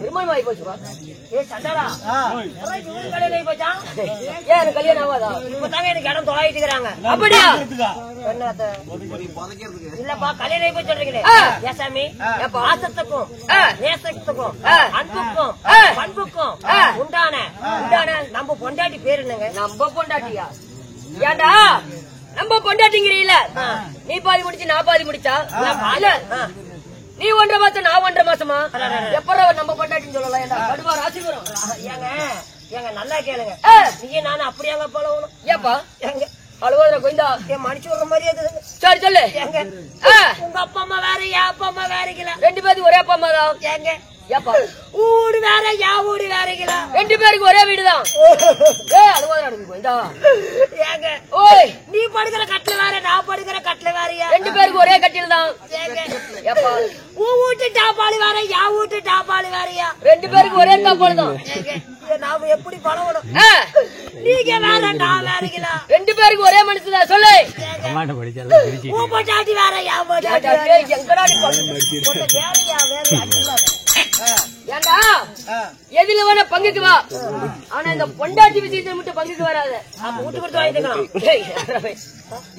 திருமணம் ஆகி போச்சுப்பா. ஏ சண்டாடா கல்யாணம் ஆகி போச்சான். ஏன் எனக்கு கல்யாணம் ஆகாதா? இப்பதாங்க எனக்கு இடம் தொலைட்டு இருக்கிறாங்க. அப்படியா? என்னத்த இல்லப்பா கல்யாணம் ஆகி போய் சொல்றீங்களே ஏசாமி பாசத்துக்கும் நேசத்துக்கும் அன்புக்கும் பண்புக்கும் உண்டான நம்ம பொண்டாட்டி பேரு என்னங்க? நம்ம பொண்டாட்டியா? ஏண்டா நம்ம பொண்டாட்டிங்கிறீல, நீ பாதி முடிச்சு நான் பாதி முடிச்சா? நீ 1.5 மாசம் நான் 1.5 மாசமா? எப்பற நம்ம பொண்டாட்டின்னு சொல்லலாம்? ஏண்டா கடுவா ராசி வரும். ஏங்க நல்லா கேளுங்க. நீங்க நானும் அப்படியாங்க பழகணும். ஏப்பா எங்க அழுவதுல கோயிந்தா என் மனுஷன் சொல்ற மாதிரியே இருக்குது. சரி சொல்லு. எங்க உங்க அப்பா அம்மா வேற என் அப்பா அம்மா வேறீங்களா? 2 பேருக்கு ஒரே அப்பா அம்மா தான். ஏங்க ஏப்பா ஊடு வேற யா ஊடு வேறீங்களா? 2 பேருக்கு ஒரே வீடுதான். அழுவதுல கோயிந்தா. ஏங்க ஓய் நீ படுக்கிற கட்டில வேற நான் படுக்கிற கட்டில வேறயா? 2 பேருக்கு ஒரே கட்டில் தான். ஏங்க ஏப்பா உன் வீட்டு டாப்பாளி வேற யா வீட்டு டாப்பாளி வேறயா? 2 பேருக்கு ஒரே தாப்பால் தான். நாம எப்படி பழகணும்? நீங்க வேற நான் வேறீங்களா? 2 பேருக்கு ஒரே மனுஷன் சொல்லு. உன் பொண்டாட்டி வேற யா பொண்டாட்டி எங்கடா வேறயா வேற ஏண்டா எதுல வேணா பங்குக்கு வா, ஆனா இந்த பொண்டாட்டி விஷயத்தை மட்டும் பங்குக்கு வராத. அப்ப விட்டு கொடுத்து வாங்கிக்கலாம்.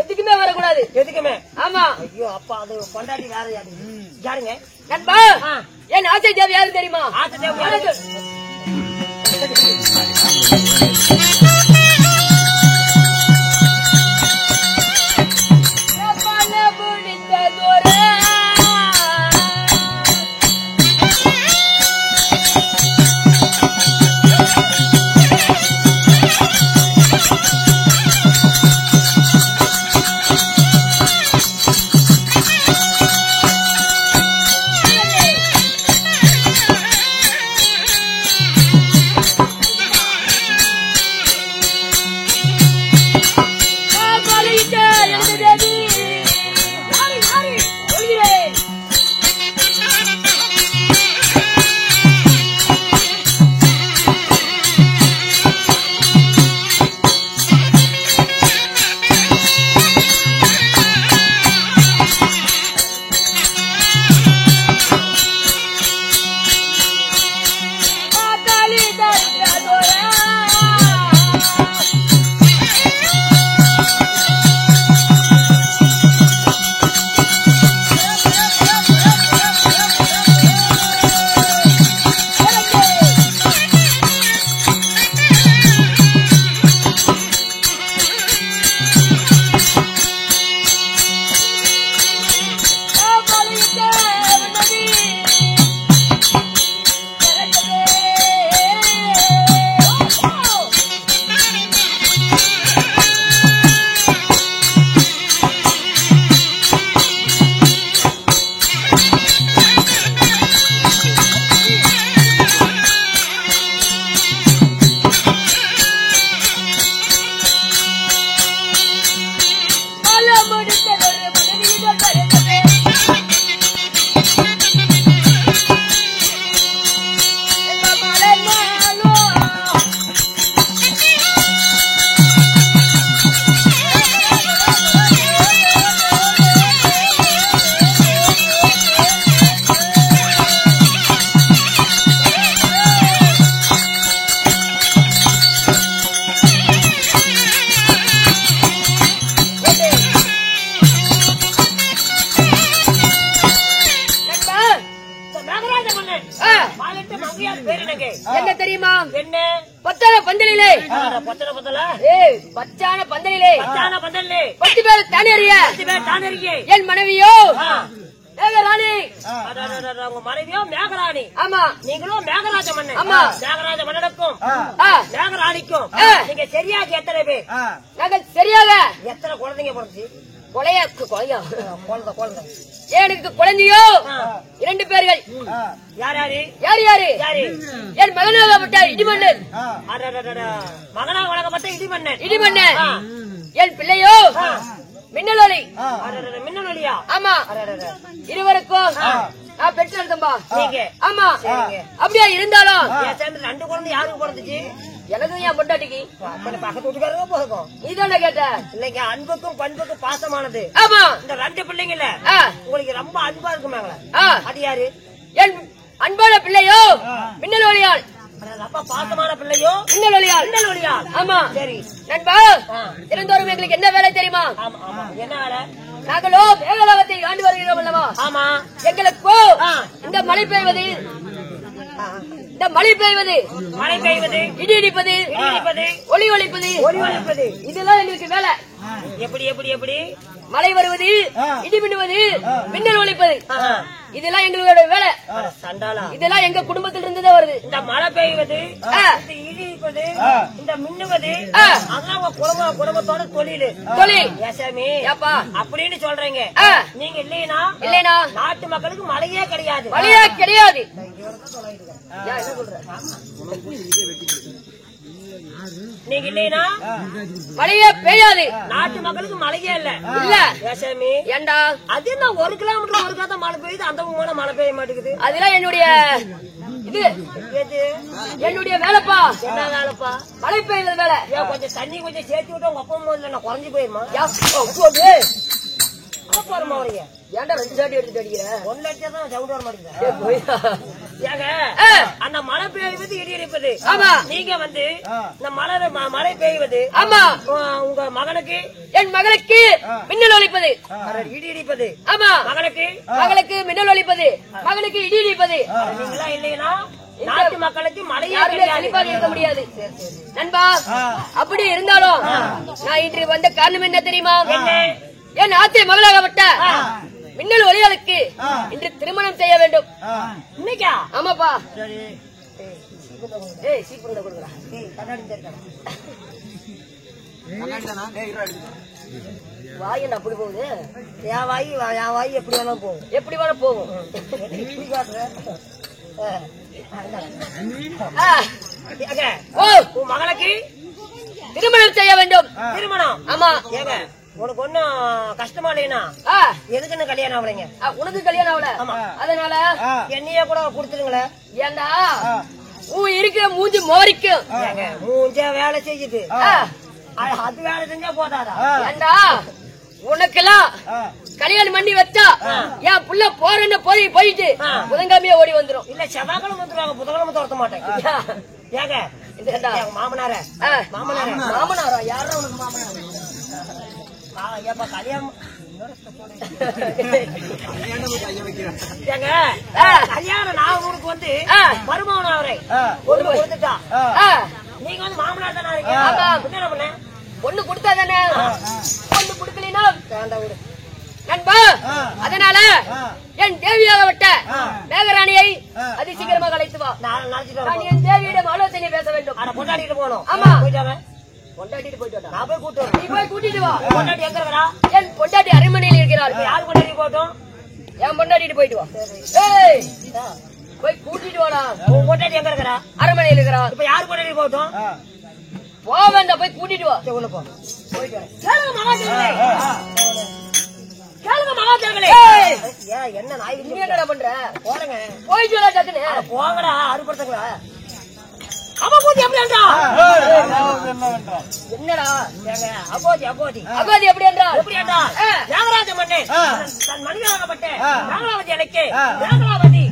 எதுக்குமே வரக்கூடாது. எதுக்குமே? ஆமா. ஐயோ அப்பா அது பொண்டாட்டி வேற யாருங்க? நண்பா என் ஆசை தேவை யாரு தெரியுமா? ஆசை தேவை என்ன தெரியுமா? என்ன பத்தான பந்தலிலே பச்சான பந்தலிலே 10 பேர் தானறிய என் மனைவியோ மேகராணி. உங்க மனைவியோ மேகராணி? ஆமா. நீங்களும் மேகராஜ மன்னன்? ஆமா. மேகராஜ மன்னனுக்கும் மேகராணிக்கும் நீங்க சரியாக எத்தனை பேர்? நாங்கள் சரியாக எத்தனை குழந்தைங்க பிறந்துச்சு? குழந்தை எனக்கு குழந்தையோ 2 பேர்கள். யார் யாரு? யாரு? என் மகனாகப்பட்ட இடிமன்னன். மகனாக வழங்கப்பட்ட இடிமன்னன். என் பிள்ளையோ மின்னலொலி. மின்னலொலியா? ஆமா. இருவருக்கும் நான் பெற்றெடுத்தம்பா. நீங்க? ஆமா. அப்படியா இருந்தாலும் 2 குழந்தை யாருக்கு பிறந்துச்சு? எனக்கு என் பொண்டாட்டிக்கு. பக்கத்து வீட்டுக்காரங்க போகும். நீதான கேட்ட? இல்லைங்க, அன்புக்கும் பண்புக்கும் பாசமானது. ஆமா. இந்த 2 பிள்ளைங்கல்ல உங்களுக்கு ரொம்ப அன்பா இருக்குமாங்களா? அது யாரு? என் அன்பான பிள்ளையோ அப்ப பாசமான பிள்ளையோ மின்னல் ஒளியால். மின்னல் ஒளியால். ஆமா சரி. நண்பா தினந்தோறும் எங்களுக்கு என்ன வேலை தெரியுமா? ஆமா ஆமா. என்ன வேலை? நாங்களோ தேவலோகத்தை ஆண்டு வருகிறோம் அல்லவா? ஆமா. எங்களுக்கோ இந்த மழை பெய்வது, இந்த மழை பெய்வது, மழை பெய்வது, இடி இடிப்பது, இடி இடிப்பது, ஒளி ஒலிப்பது, ஒளி ஒலிப்பது, இதெல்லாம் எங்களுக்கு வேலை. எப்படி எப்படி எப்படி? மழை வருவது, இடி மின்னுவது, மின்னல் ஒலிப்பது, இதெல்லாம் எங்களோட வேலை. சண்டாளா, இதெல்லாம் எங்க குடும்பத்தில் இருந்துதான் வருது. இந்த மழை பெய்வது, இந்த இடி இடிப்பது, இந்த மின்னுவது, அதெல்லாம் உங்க குடும்பத்தோட தொழில். தொழில் ஏசாமி ஏப்பா அப்படின்னு சொல்றீங்க. நீங்க இல்லையா? இல்லைனா நாட்டு மக்களுக்கு மழையே கிடையாது. மழையே கிடையாது. என்ன சொல்ற? நீங்க இல்லையா? மழையே பெய்யாது. நாட்டு மக்களுக்கு மழையே இல்ல. இல்ல ஏசாமி ஏண்டா அது என்ன 1 கிலோமீட்டர் ஒரு காத்த மழை பெய்யுது, அந்த பக்கமான மழை பெய்ய மாட்டேங்குது. அதெல்லாம் என்னுடைய இது எது? என்னுடைய வேலைப்பா. என்ன வேலைப்பா? மழை பெய்யுது வேலை. ஏன் கொஞ்சம் தண்ணி கொஞ்சம் சேர்த்து விட்டு உங்க அப்பா முதல்ல நான் குறைஞ்சு போயிருமா? போறமா வரீங்க? ஏன்டா 2 சாட்டி எடுத்துட்டு அடிக்கிற? 1 லட்சம் தான் சவுண்ட் வர மாட்டேங்குது. ஏங்க அந்த மழை பெய்வது இடி இடிப்பது. ஆமா. நீங்க வந்து இந்த மழை பெய்வது. ஆமா. உங்க மகனுக்கு என் மகளுக்கு மின்னல் ஒலிப்பது, இடி இடிப்பது. ஆமா. மகனுக்கு மகளுக்கு மின்னல் ஒலிப்பது, மகனுக்கு இடி இடிப்பது. நீங்களா இல்லையா? நாட்டு மக்களுக்கு மழையே யாருமே கண்டிப்பாக இருக்க முடியாது நண்பா. அப்படி இருந்தாலும் நான் இன்று வந்த காரணம் என்ன தெரியுமா? என் ஆத்திரை மகளாகப்பட்ட மின்னல் ஒலிகளுக்கு இன்று திருமணம் செய்ய வேண்டும். இன்னைக்கா? ஆமாப்பா. சரி. ஏய் சீக்கிரம் கொடுக்குறா. வாய் என்ன அப்படி போகுது? என் வாய் எப்படி வேணா போகும். எப்படி வேணா போகும். இப்படி காட்டுற. உன் மகளுக்கு திருமணம் செய்ய வேண்டும். திருமணம்? ஆமா. ஏங்க உனக்கு ஒன்னும் கஷ்டமா இல்லையா? எதுக்குன்னு கல்யாணம் ஆகலைங்க? உனக்கு கல்யாணம் ஆகல. ஆமா. அதனால என்னைய கூட கொடுத்துருங்களேன். ஏண்டா உன் இருக்கிற மூஞ்சி மோரிக்கும். ஏங்க மூஞ்ச வேலை செய்யுது, அது வேலை செஞ்சா போதாதா? ஏண்டா உனக்கெல்லாம் கல்யாணம் பண்ணி வச்சா என் புள்ள போறேன்னு போயிட்டு புதன்கிழமையா ஓடி வந்துரும். இல்ல செவ்வாய்க்கிழமை வந்துருவாங்க, புதன்கிழமை துரத்த மாட்டேன். ஏங்க மாமனார மாமனாரா? யாரா உனக்கு மாமனார்? கல்யாணம் கல்யாணம் நான் உனக்கு வந்து மருமகன் அவரை ஒண்ணு கொடுத்துட்டா, நீங்க வந்து மாமனார் தானே இருக்கீங்க. என்ன பண்ண? ஒண்ணு கொடுத்தா தானே, ஒண்ணு கொடுக்கலனா விடு நண்பா. அதனால என் தேவியாகப்பட்ட மேகராணியை அதி சீக்கிரமாக அழைத்து வா. நான் என் தேவியிடம் ஆலோசனை பேச வேண்டும். கொண்டாடிட்டு போகணும். ஆமா. போயிட்டாங்க. கொண்டாடிட்டு போயிட்டு வா. நான் போய் கூட்டு நீ போய் கூட்டிட்டு வா. கொண்டாடி எங்க இருக்கிறா? என் பொண்டாட்டி அரண்மனையில் இருக்கிறாள். யாரு கொண்டாடி போட்டோம்? என் பொண்டாட்டிட்டு போயிட்டு வா. ஏய் போய் கூட்டிட்டு வாடா. உன் கொண்டாடி எங்க இருக்கிறா? அரண்மனையில் இருக்கிறான். இப்ப யாரு கொண்டாடி போட்டோம்? போ வேண்டாம், போய் கூட்டிட்டு வா. உள்ள போ. கேளுங்க மகாதேவர்களே, கேளுங்க மகாதேவர்களே. ஏன் என்ன நாய் நீ என்னடா பண்ற? போறங்க. போயிட்டு வரா டக்குனு. போங்கடா, அறுபடுத்துங்களா? அபோதி எப்படி என்றா? என்னடா? அபோதி அகோதி எப்படி என்றா? எப்படி என்றா? நாகராஜ மன்னன் தன் மனிதனாகப்பட்ட நாகராவதி அழைக்க நாகராவதி